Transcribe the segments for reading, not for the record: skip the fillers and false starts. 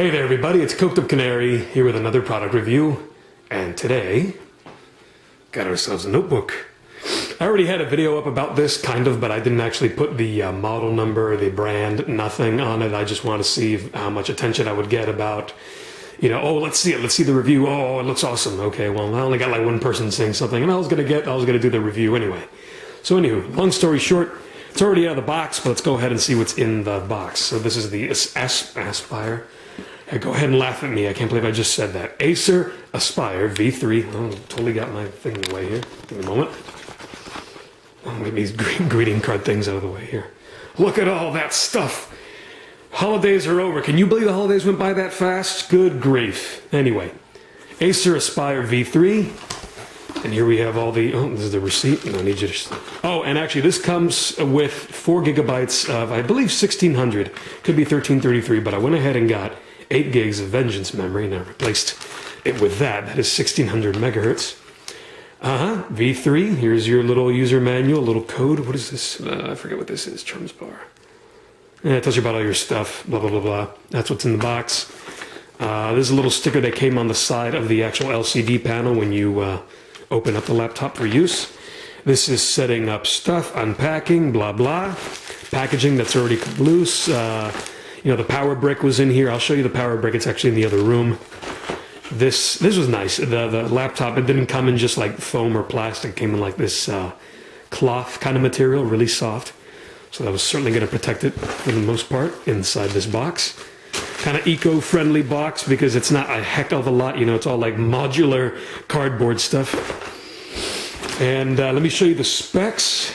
Hey there everybody, it's Coked Up Canary here with another product review, and today got ourselves a notebook. I already had a video up about this, kind of, but I didn't actually put the model number, the brand, nothing on it. I just want to see how much attention I would get about, oh, let's see it, let's see the review, oh, it looks awesome. Okay, well, I only got like one person saying something, and I was gonna do the review anyway. So anywho, long story short, it's already out of the box, but let's go ahead and see what's in the box. So this is the Aspire. Go ahead and laugh at me. I can't believe I just said that. Acer Aspire V3. Oh, totally got my thing in the way here. Give me a moment. I'll get these greeting card things out of the way here. Look at all that stuff. Holidays are over. Can you believe the holidays went by that fast? Good grief. Anyway, Acer Aspire V3. And here we have all the, this is the receipt. I need you to, and actually this comes with 4 gigabytes of, I believe, 1600. Could be 1333, but I went ahead and got 8 gigs of Vengeance memory, and I replaced it with that. That is 1600 megahertz. V3, here's your little user manual, little code. What is this? I forget what this is, Charms Bar. Yeah, it tells you about all your stuff, blah, blah, blah, blah. That's what's in the box. There's a little sticker that came on the side of the actual LCD panel when you open up the laptop for use. This is setting up stuff, unpacking, blah, blah. Packaging that's already loose. The power brick was in here. I'll show you the power brick. It's actually in the other room. This was nice. The laptop, it didn't come in just like foam or plastic. It came in like this cloth kind of material, really soft. So that was certainly going to protect it for the most part inside this box. Kind of eco-friendly box because it's not a heck of a lot. It's all like modular cardboard stuff. And let me show you the specs.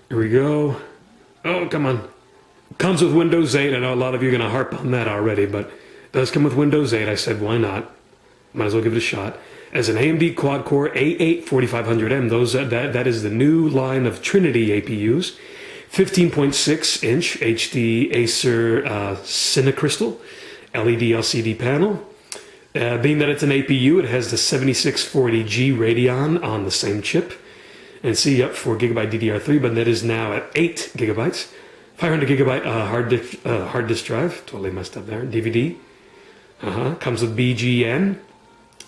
Here we go. Oh, come on. Comes with Windows 8. I know a lot of you are going to harp on that already, but it does come with Windows 8. I said, why not? Might as well give it a shot. As an AMD quad-core A8 4500M, that is the new line of Trinity APUs. 15.6-inch HD Acer Cinecrystal LED LCD panel. Being that it's an APU, it has the 7640G Radeon on the same chip. And see, 4 gigabyte DDR3, but that is now at 8 gigabytes. 500 gigabyte hard disk drive. Totally messed up there. DVD. Comes with BGN.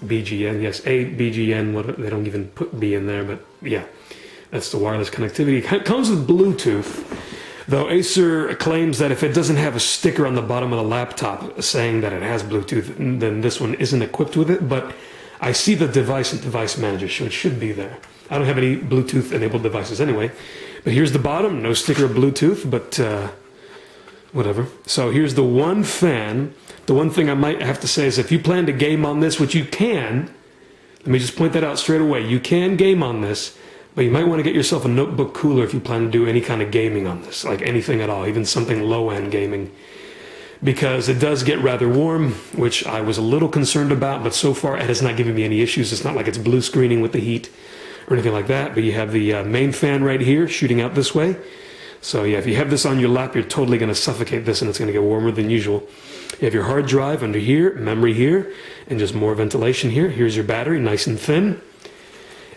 BGN, yes, BGN. What, they don't even put B in there, but yeah. That's the wireless connectivity. It comes with Bluetooth, though Acer claims that if it doesn't have a sticker on the bottom of the laptop saying that it has Bluetooth, then this one isn't equipped with it. But I see the device and device manager, so it should be there. I don't have any Bluetooth-enabled devices anyway. But here's the bottom, no sticker of Bluetooth, but whatever. So here's the one fan. The one thing I might have to say is if you plan to game on this, which you can, let me just point that out straight away. You can game on this. But you might want to get yourself a notebook cooler if you plan to do any kind of gaming on this, like anything at all, even something low-end gaming, because it does get rather warm, which I was a little concerned about, but so far it has not given me any issues. It's not like it's blue screening with the heat or anything like that, but you have the main fan right here shooting out this way. So yeah, if you have this on your lap, you're totally going to suffocate this and it's going to get warmer than usual. You have your hard drive under here, memory here, and just more ventilation here. Here's your battery, nice and thin.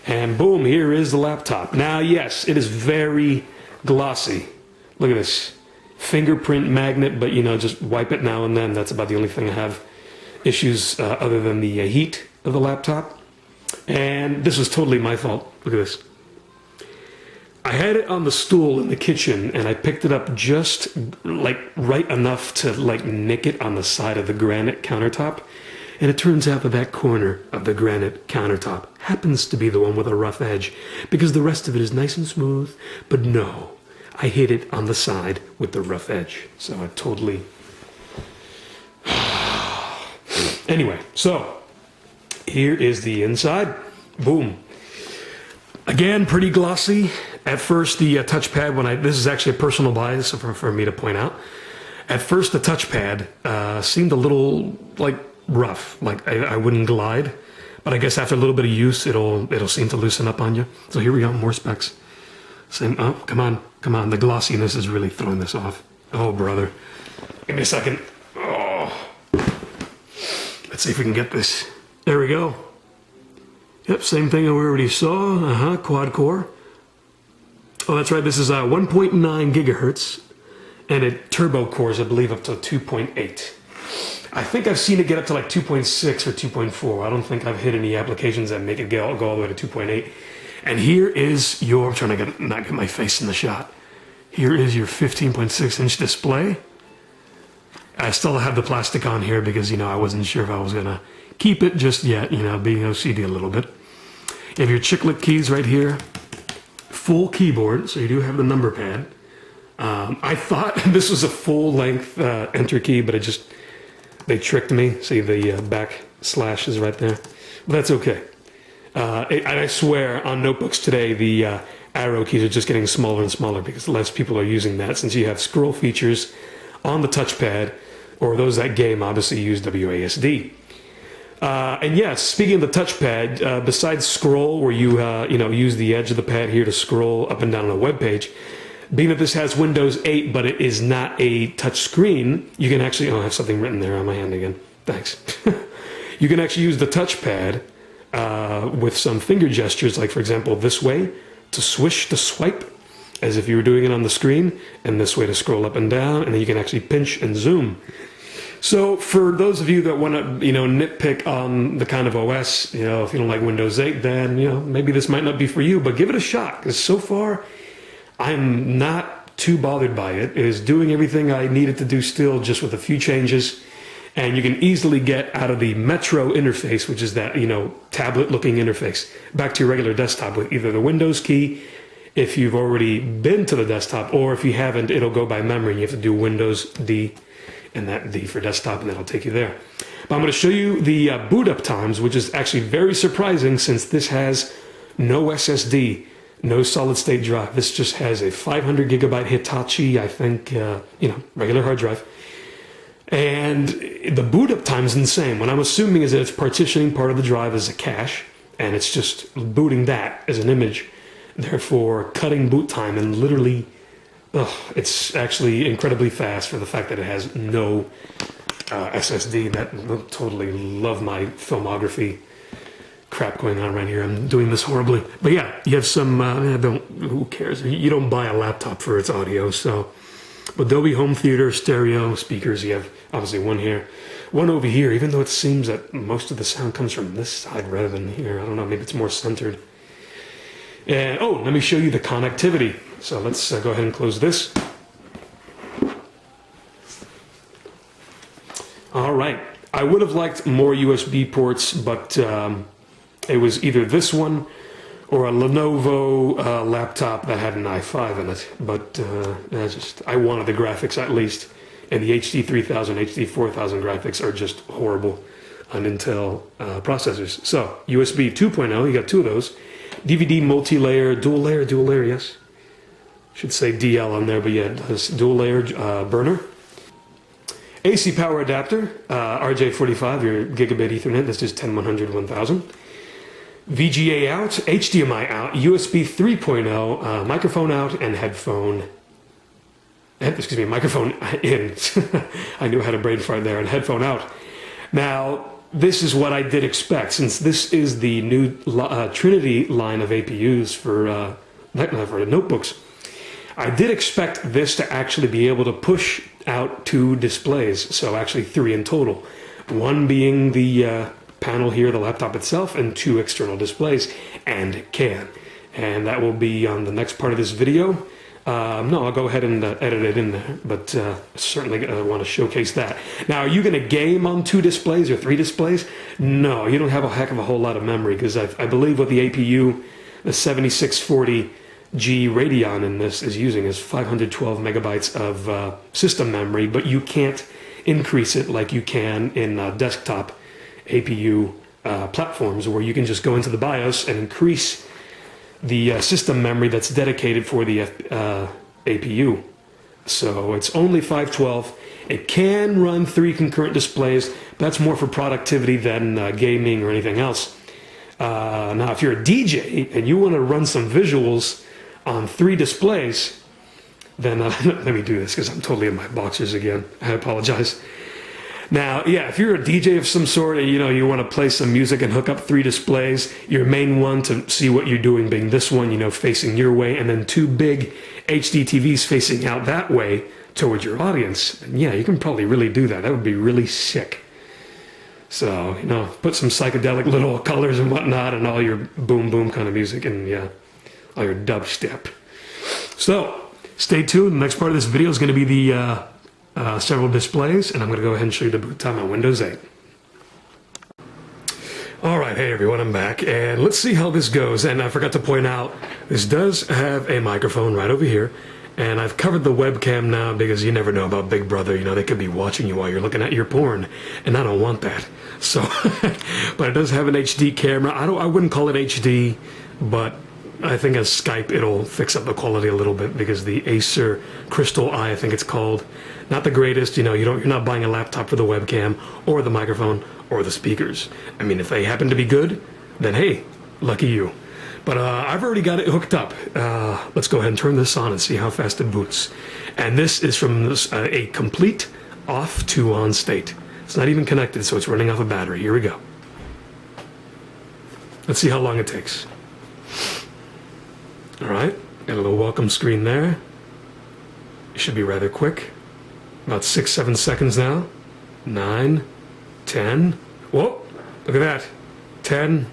And boom, here is the laptop. Now, yes, it is very glossy. Look at this. Fingerprint magnet, but just wipe it now and then. That's about the only thing I have issues other than the heat of the laptop. And this was totally my fault. Look at this. I had it on the stool in the kitchen and I picked it up just like right enough to like nick it on the side of the granite countertop. And it turns out that corner of the granite countertop happens to be the one with a rough edge because the rest of it is nice and smooth. But no, I hit it on the side with the rough edge. So I totally... Anyway, so here is the inside. Boom. Again, pretty glossy. At first, the touchpad, this is actually a personal buy, so for me to point out. At first, the touchpad seemed a little like rough, like I wouldn't glide, but I guess after a little bit of use it'll seem to loosen up on you. So here we go, more specs. Same. Oh, come on, the glossiness is really throwing this off. Oh brother, give me a second. Oh, let's see if we can get this. There we go. Yep, same thing that we already saw. Quad core. Oh, that's right, this is 1.9 gigahertz and it turbo cores, I believe, up to 2.8. I think I've seen it get up to like 2.6 or 2.4. I don't think I've hit any applications that make it go all the way to 2.8. And here is your, I'm trying to not get my face in the shot. Here is your 15.6-inch display. I still have the plastic on here because, you know, I wasn't sure if I was going to keep it just yet, you know, being OCD a little bit. You have your chiclet keys right here. Full keyboard, so you do have the number pad. I thought this was a full-length enter key, but they tricked me. See, the back slash is right there. But that's okay. I swear, on notebooks today, the arrow keys are just getting smaller and smaller because less people are using that, since you have scroll features on the touchpad, or those that game obviously use WASD. And yes, speaking of the touchpad, besides scroll, where you use the edge of the pad here to scroll up and down on a web page, being that this has Windows 8, but it is not a touch screen, you can actually, I have something written there on my hand again. Thanks. You can actually use the touchpad with some finger gestures, like for example, this way to swish, to swipe, as if you were doing it on the screen, and this way to scroll up and down, and then you can actually pinch and zoom. So for those of you that want to, nitpick on the kind of OS, if you don't like Windows 8, then, maybe this might not be for you, but give it a shot, because so far, I'm not too bothered by it. It is doing everything I needed to do still, just with a few changes, and you can easily get out of the Metro interface, which is that, tablet-looking interface, back to your regular desktop with either the Windows key, if you've already been to the desktop, or if you haven't, it'll go by memory, and you have to do Windows D, and that D for desktop, and that'll take you there. But I'm going to show you the boot up times, which is actually very surprising since this has no SSD, no solid state drive. This just has a 500 gigabyte Hitachi, I think, regular hard drive. And the boot up time is insane. What I'm assuming is that it's partitioning part of the drive as a cache, and it's just booting that as an image, therefore cutting boot time, and literally it's actually incredibly fast for the fact that it has no SSD. That totally love my filmography crap going on right here. I'm doing this horribly. But yeah, you have some, who cares? You don't buy a laptop for its audio, so. But Dolby Home Theater, stereo, speakers, you have obviously one here, one over here, even though it seems that most of the sound comes from this side rather than here. I don't know, maybe it's more centered. And, let me show you the connectivity. So let's go ahead and close this. All right. I would have liked more USB ports, but it was either this one or a Lenovo laptop that had an i5 in it. But I wanted the graphics at least. And the HD 3000, HD 4000 graphics are just horrible on Intel processors. So USB 2.0, you got two of those. DVD multi-layer, dual layer, yes. Should say DL on there, but yeah, this dual layer burner. AC power adapter, RJ45, your gigabit Ethernet, this is 10100, 1000. VGA out, HDMI out, USB 3.0, microphone out, and microphone in. I knew I had a brain fart there, and headphone out. Now, this is what I did expect, since this is the new Trinity line of APUs for the notebooks. I did expect this to actually be able to push out two displays, so actually three in total. One being the panel here, the laptop itself, and two external displays, and it can. And that will be on the next part of this video. No, I'll go ahead and edit it in there, but certainly want to showcase that. Now, are you going to game on two displays or three displays? No, you don't have a heck of a whole lot of memory, because I believe what the APU, the 7640G Radeon in this is using is 512 megabytes of system memory, but you can't increase it like you can in desktop APU platforms, where you can just go into the BIOS and increase the system memory that's dedicated for the APU. So it's only 512. It can run three concurrent displays. But that's more for productivity than gaming or anything else. Now, if you're a DJ and you want to run some visuals on three displays, then let me do this because I'm totally in my boxers again. I apologize. Now, yeah, if you're a DJ of some sort and you want to play some music and hook up three displays, your main one to see what you're doing being this one, facing your way, and then two big HD TVs facing out that way towards your audience, then yeah, you can probably really do that. That would be really sick. So, you know, put some psychedelic little colors and whatnot and all your boom boom kind of music and yeah, all your dubstep. So, stay tuned. The next part of this video is going to be the several displays, and I'm going to go ahead and show you the boot time on Windows 8. Alright, hey everyone, I'm back, and let's see how this goes. And I forgot to point out, this does have a microphone right over here, and I've covered the webcam now because you never know about Big Brother. You know, they could be watching you while you're looking at your porn, and I don't want that. So, but it does have an HD camera. I wouldn't call it HD, but I think as Skype it'll fix up the quality a little bit because the Acer Crystal Eye, I think it's called, not the greatest. You know, you're not buying a laptop for the webcam or the microphone or the speakers. I mean, if they happen to be good, then hey, lucky you. But I've already got it hooked up. Let's go ahead and turn this on and see how fast it boots. And this is from a complete off to on state. It's not even connected, so it's running off a battery. Here we go. Let's see how long it takes. All right, got a little welcome screen there. It should be rather quick. About 6-7 seconds now. 9, 10. Whoa, look at that. 10.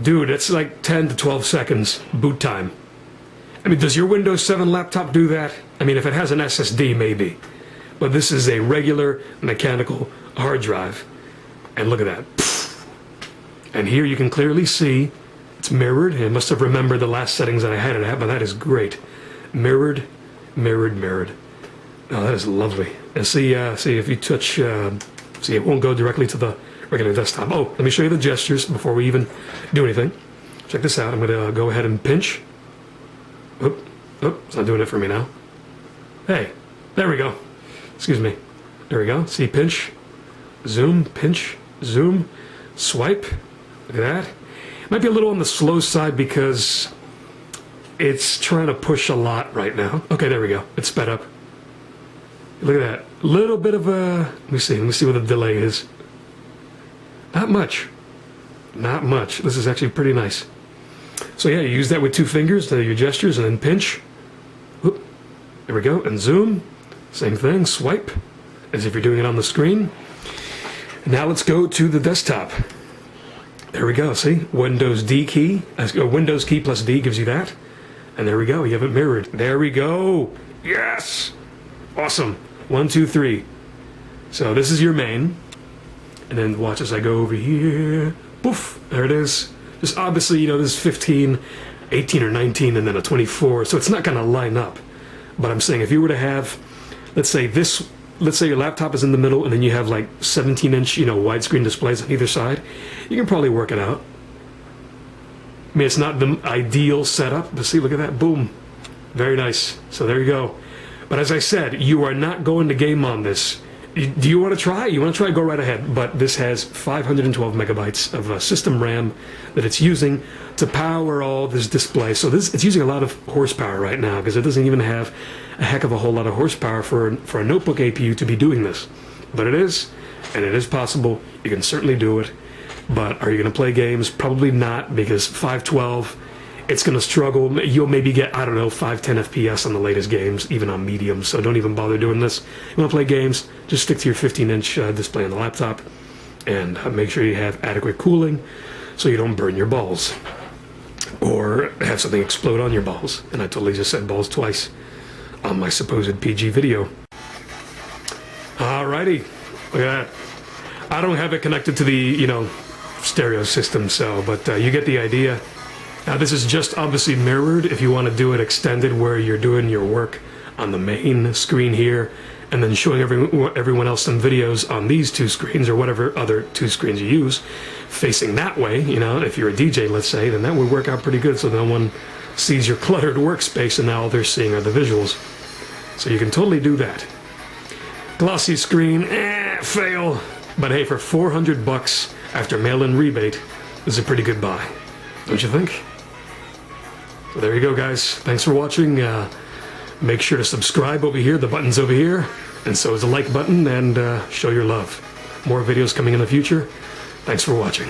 Dude, it's like 10 to 12 seconds boot time. I mean, does your Windows 7 laptop do that? I mean, if it has an SSD, maybe. But this is a regular mechanical hard drive. And look at that. And here you can clearly see it's mirrored. It must have remembered the last settings that I had it at, but that is great. Mirrored, mirrored, mirrored. Oh, that is lovely. And see if you touch, see, it won't go directly to the regular desktop. Oh, let me show you the gestures before we even do anything. Check this out. I'm going to go ahead and pinch. Oop, it's not doing it for me now. Hey, there we go. Excuse me. There we go. See, pinch, zoom, pinch, zoom, swipe. Look at that. Might be a little on the slow side because it's trying to push a lot right now. Okay, there we go. It's sped up. Look at that. Little bit of a... Let me see what the delay is. Not much. Not much. This is actually pretty nice. So yeah, you use that with 2 fingers, your gestures, and then pinch. Whoop. There we go. And zoom. Same thing. Swipe. As if you're doing it on the screen. Now let's go to the desktop. There we go, see? Windows D key, Windows key plus D gives you that. And there we go, you have it mirrored. There we go! Yes! Awesome. 1, 2, 3. So this is your main. And then watch as I go over here. Poof! There it is. Just obviously, you know, this is 15, 18 or 19, and then a 24. So it's not going to line up. But I'm saying if you were to have, let's say your laptop is in the middle and then you have like 17-inch, you know, widescreen displays on either side, you can probably work it out. I mean, it's not the ideal setup, but see, look at that, boom. Very nice. So there you go. But as I said, you are not going to game on this. Do you want to try? You want to try? Go right ahead. But this has 512 megabytes of system RAM that it's using to power all this display. So it's using a lot of horsepower right now because it doesn't even have a heck of a whole lot of horsepower for a notebook APU to be doing this. But it is, and it is possible. You can certainly do it. But are you going to play games? Probably not, because 512, it's going to struggle. You'll maybe get, I don't know, 5-10 FPS on the latest games, even on medium, so don't even bother doing this. You want to play games, just stick to your 15-inch display on the laptop, and make sure you have adequate cooling so you don't burn your balls. Or have something explode on your balls. And I totally just said balls twice on my supposed PG video. Alrighty, look at that. I don't have it connected to the, you know, stereo system, so, but you get the idea. Now this is just obviously mirrored if you want to do it extended where you're doing your work on the main screen here and then showing everyone else some videos on these 2 screens or whatever other 2 screens you use facing that way. You know, if you're a DJ, let's say, then that would work out pretty good so no one sees your cluttered workspace and now all they're seeing are the visuals. So you can totally do that. Glossy screen, fail. But hey, for $400 after mail-in rebate, this is a pretty good buy. Don't you think? So there you go, guys. Thanks for watching. Make sure to subscribe over here. The button's over here. And so is the like button. And show your love. More videos coming in the future. Thanks for watching.